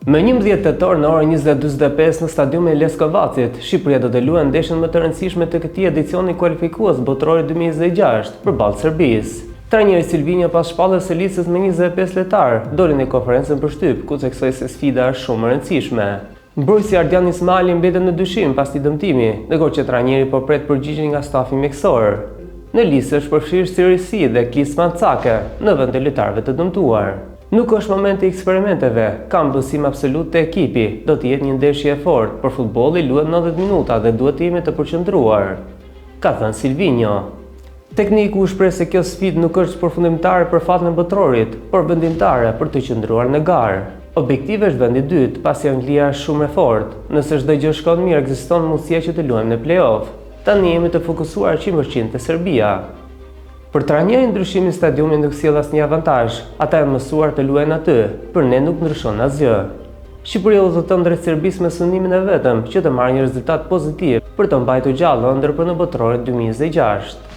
Me 11 tetor në orën 20:45 në stadiumin Leskovacit, Shqipëria do të luajë ndeshjen më të rëndësishme të këtij edicioni kualifikues botror 2026 përballë Serbisë. Trajneri Silvinjo pas shpalljes së listës me 25 lojtar, doli në konferencën për shtyp, ku theksoi se sfida është shumë e rëndësishme. Mbrojtësi Ardian Ismaili mbetet në dyshim pas këtij dëmtimi, ndërkohë që trajneri po pret përgjigje nga stafi mjekësor. Në listë është përfshirë Sirisi dhe Kisman Cake në vend të lojtarëve të dëmtuar. Nuk është momenti i eksperimenteve, kam besim absolut te ekipi, do të jetë një ndeshje e fortë, por futbolli luhet 90 minuta dhe duhet të jemi të përqendruar, ka thënë Silvinjo. Tekniku u shpreh se kjo sfidë nuk është përfundimtare për fatin e botrorit, por vendimtare për të qëndruar në garë. Objektive është vendi i dytë, pasi Anglia është shumë e fortë. Nëse çdo gjë shkon mirë, ekziston mundësia që të luajmë në play-off. Tani jemi të fokusuar 100% te Serbia. Për trajnerin ndryshimi i stadiumit nuk sjell asnjë avantazh. Ata janë mësuar të luajnë aty, për ne nuk ndryshon asgjë. Shqipëria udhëton drejt Serbisë me synimin e vetëm që të marrë një rezultat pozitiv për të mbajtur gjallë ëndër për në botrorin 2026.